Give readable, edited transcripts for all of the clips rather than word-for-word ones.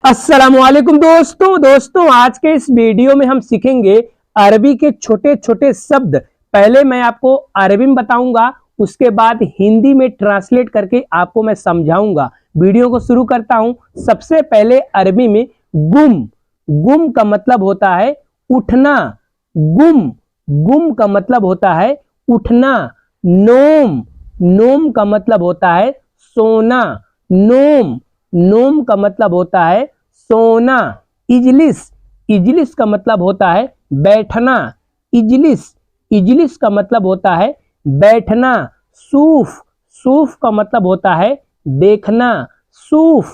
अस्सलामुअलैकुम दोस्तों आज के इस वीडियो में हम सीखेंगे अरबी के छोटे छोटे शब्द। पहले मैं आपको अरबी में बताऊंगा, उसके बाद हिंदी में ट्रांसलेट करके आपको मैं समझाऊंगा। वीडियो को शुरू करता हूं। सबसे पहले अरबी में गुम। गुम का मतलब होता है उठना। गुम गुम का मतलब होता है उठना। नोम नोम का मतलब होता है सोना। नोम नोम का मतलब होता है सोना। इजलिस इजलिस का मतलब होता है बैठना। इजलिस इजलिस का मतलब होता है बैठना। सूफ सूफ का मतलब होता है देखना। सूफ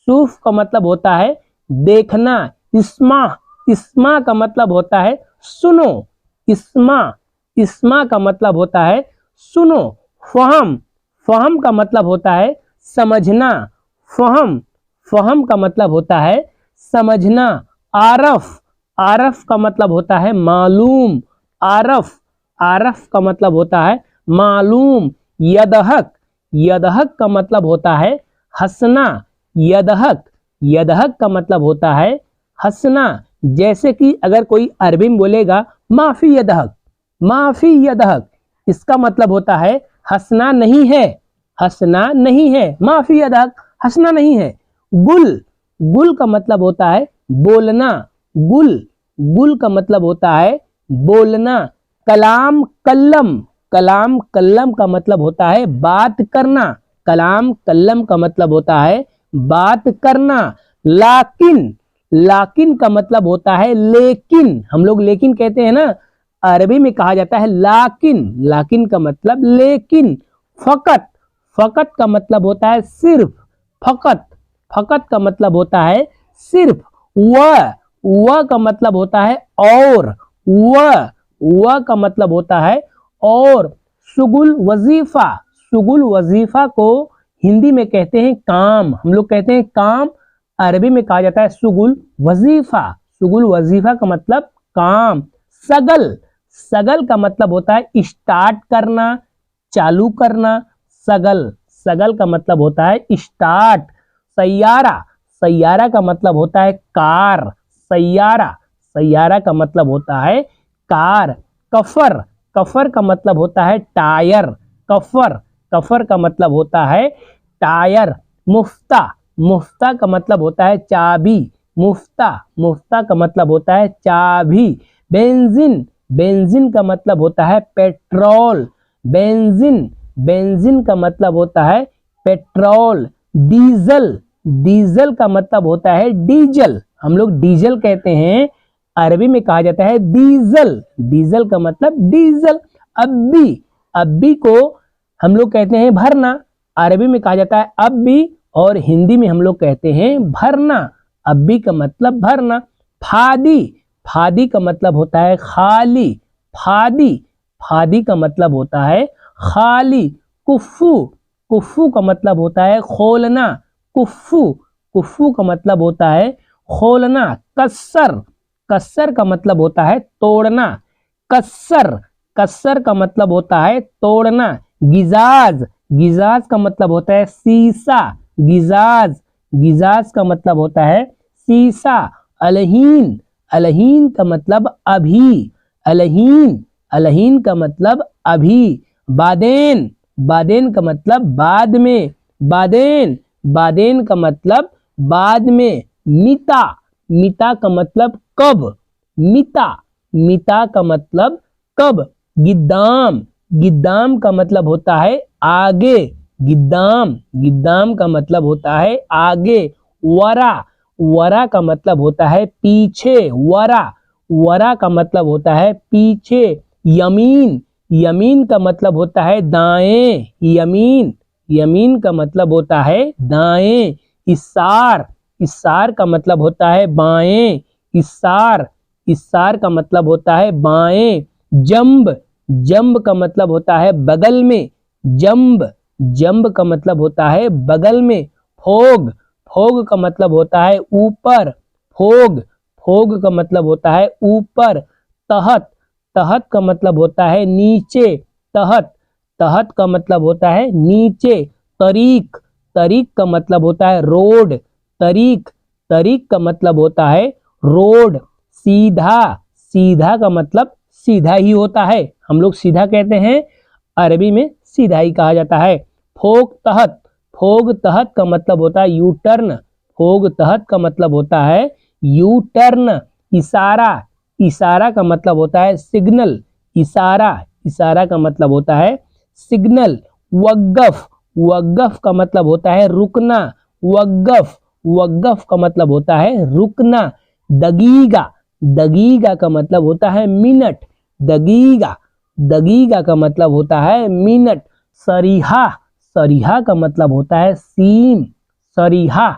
सूफ का मतलब होता है देखना। इस्मा इस्मा का मतलब होता है सुनो। इस्मा इस्मा का मतलब होता है सुनो। फहम फहम का मतलब होता है समझना। फहम फहम का मतलब होता है समझना। आरफ आरफ का मतलब होता है मालूम। आरफ आरफ का मतलब होता है मालूम। यदहक यदहक का मतलब होता है हंसना। यदहक यदहक का मतलब होता है हंसना। जैसे कि अगर कोई अरबी में बोलेगा माफी यदहक, माफी यदहक, इसका मतलब होता है हंसना नहीं है, हंसना नहीं है। माफी यदहक, हंसना नहीं है। गुल गुल का मतलब होता है बोलना। गुल गुल का मतलब होता है बोलना। कलाम कल्लम कलाम कल्लम का मतलब होता है बात करना। कलाम कल्लम का मतलब होता है बात करना। लाकिन लाकिन का मतलब होता है लेकिन। हम लोग लेकिन कहते हैं ना, अरबी में कहा जाता है लाकिन। लाकिन का मतलब लेकिन। फकत फकत का मतलब होता है सिर्फ। फकत फकत का मतलब होता है सिर्फ। व का मतलब होता है और। व का मतलब होता है और। शुगुल वजीफा शुगुल वजीफा को हिंदी में कहते हैं काम। हम लोग कहते हैं काम, अरबी में कहा जाता है शुगुल वजीफा। शुगुल वजीफा का मतलब काम। सगल सगल का मतलब होता है स्टार्ट करना, चालू करना। सगल सगल का मतलब होता है स्टार्ट। सैयारा सैयारा का मतलब होता है कार। सैयारा सैयारा का मतलब होता है कार। कफर कफर का मतलब होता है टायर। कफर कफर का मतलब होता है टायर। मुफ्ता मुफ्ता का मतलब होता है चाबी। मुफ्ता मुफ्ता का मतलब होता है चाबी। बेंजिन बेंजिन का मतलब होता है पेट्रोल। बेंजिन बेंजिन का मतलब होता है पेट्रोल। डीजल डीजल का मतलब होता है डीजल। हम लोग डीजल कहते हैं, अरबी में कहा जाता है डीजल। डीजल का मतलब डीजल। अब्बी अब्बी को हम लोग कहते हैं भरना। अरबी में कहा जाता है अब्बी और हिंदी में हम लोग कहते हैं भरना। अब्बी का मतलब भरना। फादी फादी का मतलब होता है खाली। फादी फादी का मतलब होता है खाली। कुफ्फू कुफ्फू का मतलब होता है खोलना। कुफ्फू कुफ्फू का मतलब होता है खोलना। कस्सर कस्सर का मतलब होता है तोड़ना। कस्सर कस्सर का मतलब होता है तोड़ना। गिजाज गिजाज का मतलब होता है शीशा। गिजाज गिजाज का मतलब होता है शीशा। अलहीन अलहीन का मतलब अभी। अलहीन अलहीन का मतलब अभी। बादेन बादेन का मतलब बाद में। बादेन बादेन का मतलब बाद में। मिता मिता का मतलब कब। मिता मिता का मतलब कब। गिद्दाम गिद्दाम का मतलब होता है आगे। गिद्दाम गिद्दाम का मतलब होता है आगे। वरा वरा का मतलब होता है पीछे। वरा वरा का मतलब होता है पीछे। यमीन यमीन का मतलब होता है दाएं। यमीन यमीन का मतलब होता है दाएं। इसार इसार का मतलब होता है बाएं। इसार इसार का मतलब होता है बाएं। जंब जंब का मतलब होता है बगल में। जंब जंब का मतलब होता है बगल में। फोग फोग का मतलब होता है ऊपर। फोग फोग का मतलब होता है ऊपर। तहत तहत का मतलब होता है नीचे। तहत तहत का मतलब होता है नीचे। तरीक तरीक का मतलब होता है रोड। तरीक तरीक का मतलब होता है रोड। सीधा, सीधा का मतलब सीधा ही होता है, हम लोग सीधा कहते हैं, अरबी में सीधा ही कहा जाता है। फोग तहत, फोग तहत का मतलब होता है यू टर्न, फोग तहत का मतलब होता है यू टर्न। इशारा, इशारा का मतलब होता है सिग्नल, इशारा, इशारा का मतलब होता है सिग्नल। वक़्फ़, वक़्फ़ का मतलब होता है रुकना, वक़्फ़, वक़्फ़ का मतलब होता है रुकना। दगीगा, दगीगा का मतलब होता है मिनट, दगीगा, दगीगा का मतलब होता है मिनट। सरीहा, सरीहा का मतलब होता है सीम, सरीहा,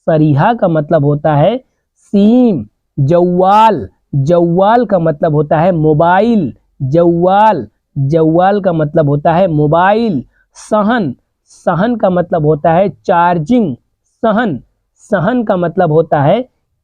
सरीहा का मतलब होता है सीम। जव्वाल, जव्वाल का मतलब होता है मोबाइल, जव्वाल, जव्वाल का मतलब होता है मोबाइल। सहन, सहन का मतलब होता है चार्जिंग, सहन, सहन का मतलब होता है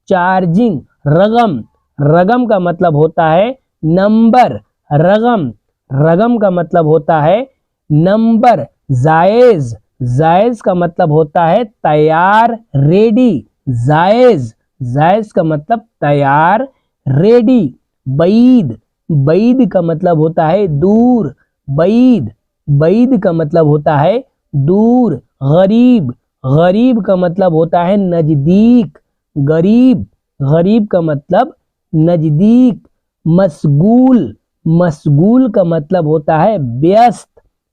चार्जिंग। रगम, रगम का मतलब होता है नंबर, रगम, रगम का मतलब होता है नंबर। जायज, जायज का मतलब होता है तैयार, रेडी, जायज, जायज का मतलब तैयार, रेडी। बईद, बईद का मतलब होता है दूर, बईद, बईद का मतलब होता है दूर। गरीब, गरीब का मतलब होता है नजदीक, गरीब, गरीब का मतलब नजदीक। मशगूल, मशगूल का मतलब होता है व्यस्त,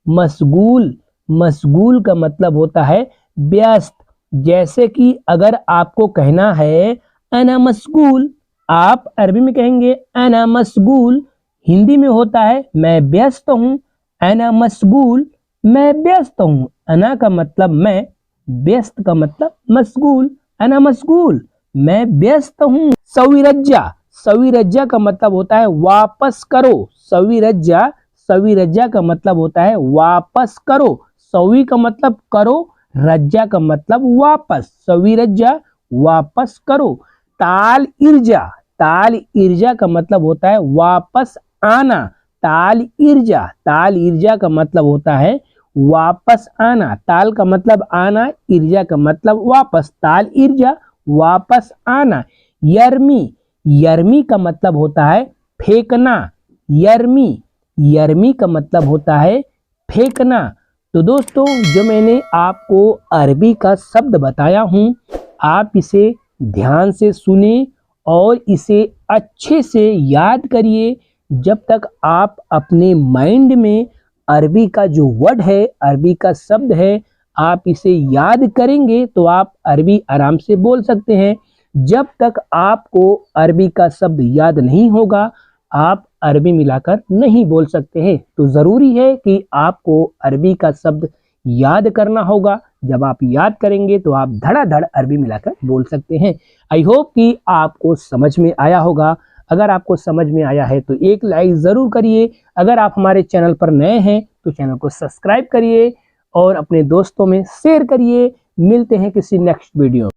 मशगूल, मशगूल का मतलब होता है व्यस्त। जैसे कि अगर आपको कहना है अना मशगूल, आप अरबी में कहेंगे अना मशगूल, हिंदी में होता है मैं व्यस्त हूँ, अना मशगूल, मैं व्यस्त हूँ। अना का मतलब मैं, व्यस्त का मतलब मशगूल, अना मशगूल, मैं व्यस्त हूँ। सविरज्जा, सविरज्जा का मतलब होता है वापस करो, सविरज्जा, सविरज्जा का मतलब होता है वापस करो। सवी का मतलब करो, रज्जा का मतलब वापस, सविरज्जा, वापस करो। ताल इर्जा, ताल इर्जा का मतलब होता है वापस आना, ताल इर्जा, ताल इर्जा का मतलब होता है वापस आना। ताल का मतलब आना, इर्जा का मतलब वापस, ताल इर्जा, वापस आना। यर्मी, यर्मी का मतलब होता है फेंकना, यर्मी, यर्मी का मतलब होता है फेंकना। तो दोस्तों, जो मैंने आपको अरबी का शब्द बताया हूँ, आप इसे ध्यान से सुने और इसे अच्छे से याद करिए। जब तक आप अपने माइंड में अरबी का जो वर्ड है, अरबी का शब्द है, आप इसे याद करेंगे तो आप अरबी आराम से बोल सकते हैं। जब तक आपको अरबी का शब्द याद नहीं होगा, आप अरबी मिलाकर नहीं बोल सकते हैं। तो ज़रूरी है कि आपको अरबी का शब्द याद करना होगा। जब आप याद करेंगे तो आप धड़ाधड़ अरबी मिलाकर बोल सकते हैं। आई होप कि आपको समझ में आया होगा। अगर आपको समझ में आया है तो एक लाइक ज़रूर करिए। अगर आप हमारे चैनल पर नए हैं तो चैनल को सब्सक्राइब करिए और अपने दोस्तों में शेयर करिए। मिलते हैं किसी नेक्स्ट वीडियो।